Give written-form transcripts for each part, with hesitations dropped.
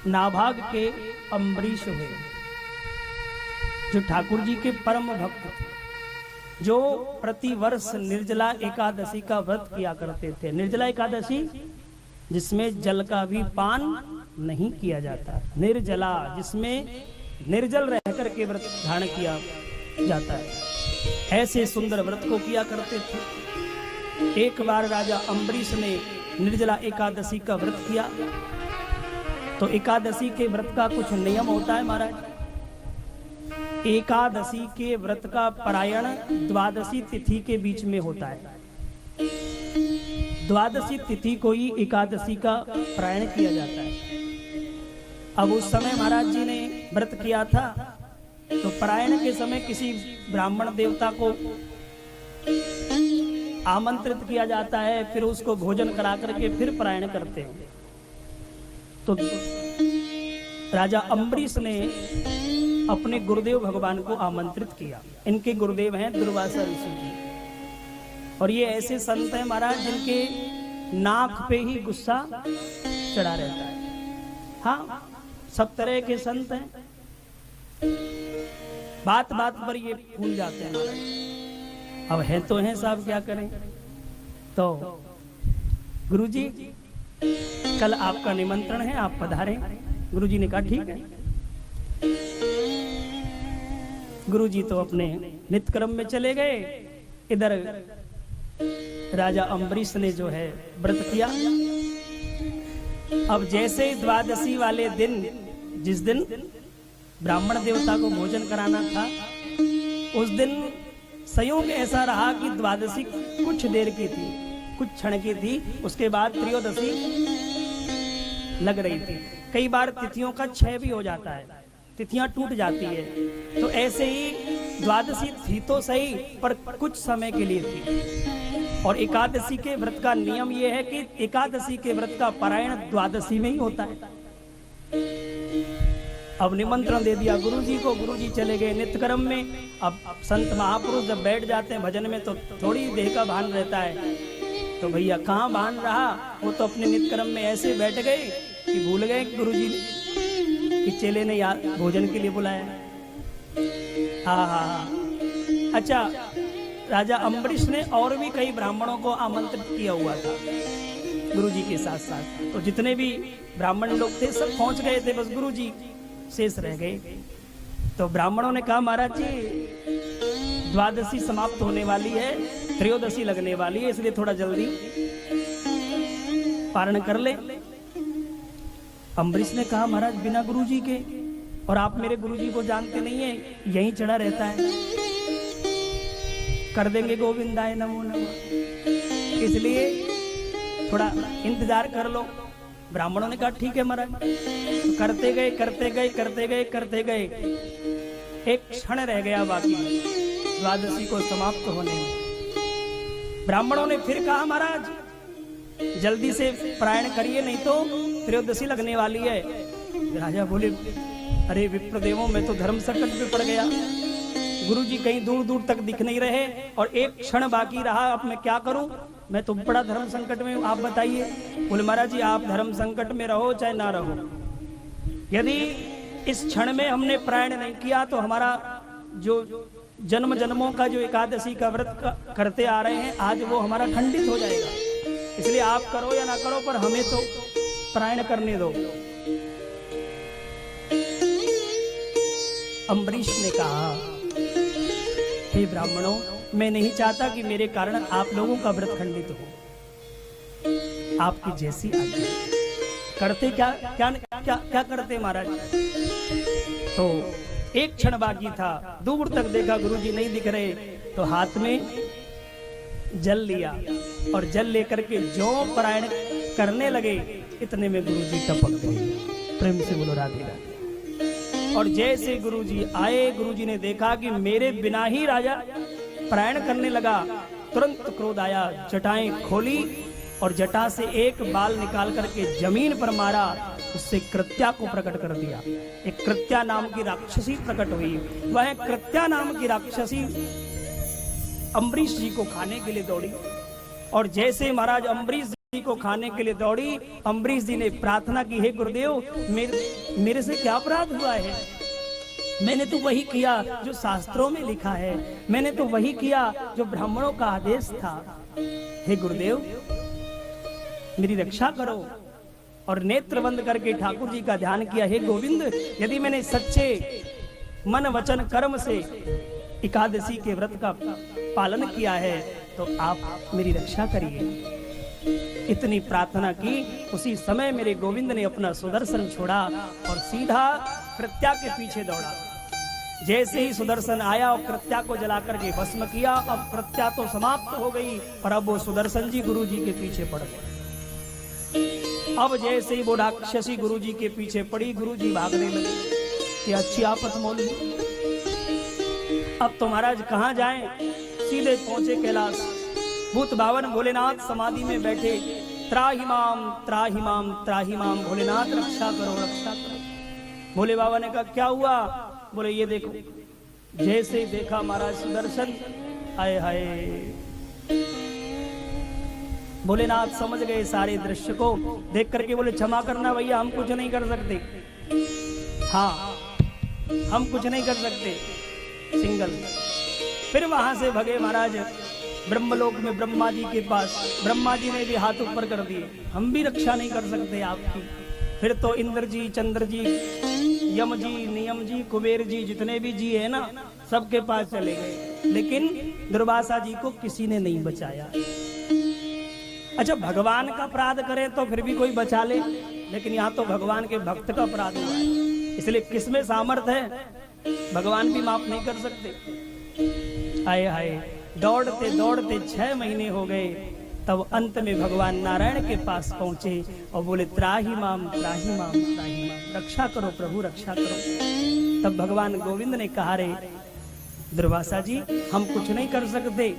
नाभाग के अम्बरीश हुए, जो ठाकुर जी के परम भक्त थे, जो प्रतिवर्ष निर्जला एकादशी का व्रत किया करते थे। निर्जला एकादशी जिसमें जल का भी पान नहीं किया जाता, निर्जला जिसमें निर्जल रहकर के व्रत धारण किया जाता है, ऐसे सुंदर व्रत को किया करते थे। एक बार राजा अम्बरीश ने निर्जला एकादशी का व्रत किया, तो एकादशी के व्रत का कुछ नियम होता है महाराज। एकादशी के व्रत का परायण द्वादशी तिथि के बीच में होता है। द्वादशी तिथि को ही एकादशी का परायण किया जाता है। अब उस समय महाराज जी ने व्रत किया था, तो परायण के समय किसी ब्राह्मण देवता को आमंत्रित किया जाता है, फिर उसको भोजन करा करके फिर परायण करते हैं। तो राजा अम्बरीश ने अपने गुरुदेव भगवान को आमंत्रित किया। इनके गुरुदेव हैं दुर्वासा ऋषि जी, और ये ऐसे संत हैं महाराज जिनके नाक पे ही गुस्सा चढ़ा रहता है। हाँ, सब तरह के संत हैं, बात बात पर ये फूल जाते हैं महाराज। अब है तो हैं साहब, क्या करें। तो गुरुजी कल आपका निमंत्रण है, आप पधारें। गुरुजी ने कहा ठीक है। गुरुजी तो अपने नित्य क्रम में चले गए। इधर राजा अम्बरीश ने जो है व्रत किया। अब जैसे द्वादशी वाले दिन, जिस दिन ब्राह्मण देवता को भोजन कराना था, उस दिन संयोग ऐसा रहा कि द्वादशी कुछ देर की थी, कुछ क्षण की थी, उसके बाद त्रयोदशी लग रही थी। कई बार तिथियों का क्षय भी हो जाता है, तिथियां टूट जाती है। तो ऐसे ही द्वादशी थी तो सही, पर कुछ समय के लिए थी। और एकादशी के व्रत का नियम यह है कि एकादशी के व्रत का पारायण द्वादशी में ही होता है। अब निमंत्रण दे दिया गुरुजी को, गुरुजी चले गए नित्य कर्म में। अब संत महापुरुष जब बैठ जाते हैं भजन में, तो थोड़ी देह का भान रहता है। तो भैया कहाँ भान रहा, वो तो अपने नित्य कर्म में ऐसे बैठ गए कि भूल गए गुरुजी कि चेले ने यार भोजन के लिए बुलाया। हाँ हाँ हाँ, अच्छा, राजा अम्बरीश ने और भी कई ब्राह्मणों को आमंत्रित किया हुआ था गुरुजी के साथ साथ। तो जितने भी ब्राह्मण लोग थे सब पहुंच गए थे, बस गुरुजी शेष रह गए। तो ब्राह्मणों ने कहा महाराज जी द्वादशी समाप्त होने वाली है, त्रयोदशी लगने वाली है, इसलिए थोड़ा जल्दी पारण कर ले। अम्बरीश ने कहा महाराज बिना गुरुजी के, और आप मेरे गुरुजी को जानते नहीं है, यहीं चढ़ा रहता है, कर देंगे गोविंदाय नमो नमः, इसलिए थोड़ा इंतजार कर लो। ब्राह्मणों ने कहा ठीक है महाराज। तो करते गए करते गए करते गए करते गए, एक क्षण रह गया बाकी द्वादशी को समाप्त होने में। ब्राह्मणों ने फिर कहा महाराज जल्दी से पारायण करिए, नहीं तो त्रयोदशी लगने वाली है। राजा बोले अरे विप्रदेवों, मैं तो धर्म संकट में पड़ गया, गुरुजी कहीं दूर दूर तक दिख नहीं रहे और एक क्षण बाकी रहा, अब मैं क्या करूं, मैं तो बड़ा धर्म संकट में हूं, आप बताइए। बोले महाराज जी आप धर्म संकट में रहो चाहे ना रहो, यदि इस क्षण में हमने पारायण नहीं किया तो हमारा जो जन्म जन्मों का जो एकादशी का व्रत करते आ रहे हैं, आज वो हमारा खंडित हो जाएगा। इसलिए आप करो या ना करो, पर हमें तो पारायण करने दो। अम्बरीश ने कहा हे ब्राह्मणों, मैं नहीं चाहता कि मेरे कारण आप लोगों का व्रत खंडित हो, आपकी जैसी आज्ञा। करते क्या क्या क्या क्या करते महाराज। तो एक क्षण बाकी था, दूर तक देखा गुरुजी नहीं दिख रहे, तो हाथ में जल लिया और जल लेकर के जो पारायण करने लगे, इतने में गुरुजी टपक गए। प्रेम से बोलो राधे राधे। और जैसे गुरुजी आए, गुरुजी ने देखा कि मेरे बिना ही राजा पारायण करने लगा, तुरंत क्रोध आया, जटाएं खोली और जटा से एक बाल निकाल करके जमीन पर मारा, उससे कृत्या को प्रकट कर दिया। एक कृत्या नाम की राक्षसी प्रकट हुई। वह कृत्या नाम की राक्षसी अम्बरीश जी को खाने के लिए दौड़ी, और जैसे महाराज अम्बरीश को खाने के लिए दौड़ी। अम्बरीश जी ने प्रार्थना की, हे गुरुदेव मेरे से क्या अपराध हुआ है? मैंने तो वही किया जो शास्त्रों में लिखा है, मैंने तो वही किया जो ब्राह्मणों का आदेश था। हे गुरुदेव मेरी रक्षा करो। और नेत्र बंद करके ठाकुर जी का ध्यान किया, हे गोविंद यदि मैंने सच्चे मन वचन कर्म से एकादशी के व्रत का पालन किया है तो आप मेरी रक्षा करिए। इतनी प्रार्थना की, उसी समय मेरे गोविंद ने अपना सुदर्शन छोड़ा और सीधा कृत्या के पीछे दौड़ा। जैसे ही सुदर्शन आया और कृत्या को जलाकर के भस्म किया, अब कृत्या तो समाप्त हो गई, पर अब वो सुदर्शन जी गुरु जी के पीछे पड़ गए। अब जैसे ही वो राक्षसी गुरु जी के पीछे पड़ी, गुरु जी भागने लगे कि अच्छी आपत मौली, अब तो महाराज कहाँ जाएं? सीधे पहुंचे कैलाश। भूत बावन भोलेनाथ समाधि में बैठे, त्राहि माम त्राहि माम त्राहि माम, भोलेनाथ रक्षा करो रक्षा करो। भोले बाबा ने कहा क्या हुआ? बोले ये देखो। जैसे ही देखा महाराज सुदर्शन, आए हाय, भोलेनाथ समझ गए सारे दृश्य को, देख करके बोले क्षमा करना भैया, हम कुछ नहीं कर सकते। हाँ हम कुछ नहीं कर सकते, सिंगल। फिर वहां से भगे महाराज ब्रह्मलोक में ब्रह्मा जी के पास। ब्रह्मा जी ने भी हाथ ऊपर कर दिए, हम भी रक्षा नहीं कर सकते आपकी। फिर तो इंद्र जी, चंद्र जी, यम जी, नियम जी, कुबेर जी, जितने भी जी है ना, सबके पास चले गए, लेकिन दुर्वासा जी को किसी ने नहीं बचाया। अच्छा भगवान का अपराध करे तो फिर भी कोई बचा ले, लेकिन यहाँ तो भगवान के भक्त का अपराध हुआ है, इसलिए किसमें सामर्थ्य है? भगवान भी माफ नहीं कर सकते। आए हाय, दौड़ते दौड़ते 6 महीने हो गए, तब अंत में भगवान नारायण के पास पहुंचे और बोले त्राहि माम त्राहि माम त्राहि माम, रक्षा करो प्रभु रक्षा करो। तब भगवान गोविंद ने कहा, रे दुर्वासा जी हम कुछ नहीं कर सकते,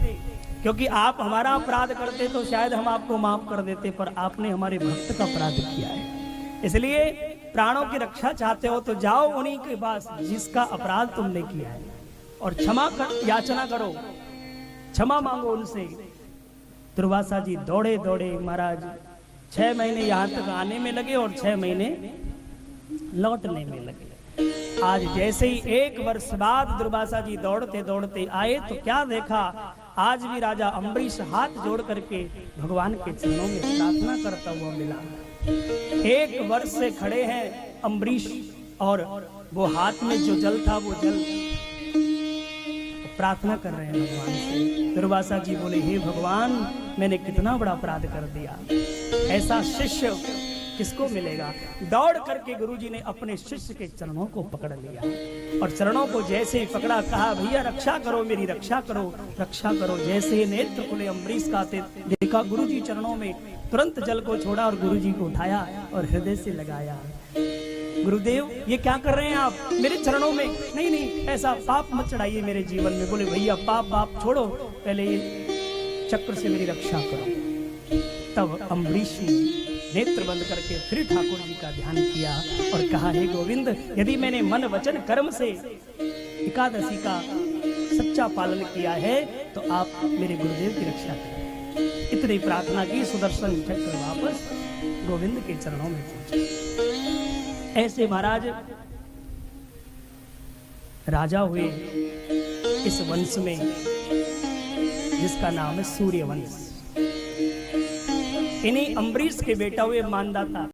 क्योंकि आप हमारा अपराध करते तो शायद हम आपको माफ कर देते, पर आपने हमारे भक्त का अपराध किया है, इसलिए प्राणों की रक्षा चाहते हो तो जाओ उन्हीं के पास जिसका अपराध तुमने किया है और क्षमा याचना करो, क्षमा मांगो उनसे। दुर्वासा जी दौड़े दौड़े महाराज 6 महीने यहाँ तक आने में लगे और 6 महीने लौटने में लगे। आज जैसे ही 1 वर्ष बाद दुर्वासा जी दौड़ते दौड़ते आए तो क्या देखा, आज भी राजा अम्बरीश हाथ जोड़ करके भगवान के चरणों में प्रार्थना करता हुआ मिला। 1 वर्ष से खड़े हैं अम्बरीश और वो हाथ में जो जल था वो जल प्रार्थना कर रहे हैं भगवान से। दुर्वासा जी बोले, हे भगवान मैंने कितना बड़ा अपराध कर दिया, ऐसा शिष्य किसको मिलेगा। दौड़ करके गुरुजी ने अपने शिष्य के चरणों को पकड़ लिया और चरणों को जैसे ही पकड़ा, कहा भैया रक्षा करो मेरी रक्षा करो रक्षा करो। जैसे ही नेत्र खुले अम्बरीश का देखा गुरुजी चरणों में, तुरंत जल को छोड़ा और गुरुजी को उठाया और हृदय से लगाया। गुरुदेव ये क्या कर रहे हैं आप मेरे चरणों में? नहीं नहीं ऐसा पाप मत चढ़ाइए मेरे जीवन में। बोले भैया पाप छोड़ो, पहले ये चक्र से मेरी रक्षा करो। तब अम्बरीश ने नेत्र बंद करके फिर ठाकुर जी का ध्यान किया और कहा, हे गोविंद यदि मैंने मन वचन कर्म से एकादशी का सच्चा पालन किया है तो आप मेरे गुरुदेव की रक्षा करें। इतनी प्रार्थना की, सुदर्शन चक्र वापस गोविंद के चरणों में पहुंचे। ऐसे महाराज राजा हुए इस वंश में जिसका नाम है सूर्यवंश। इन्हीं अम्बरीश के बेटा हुए मानदाता।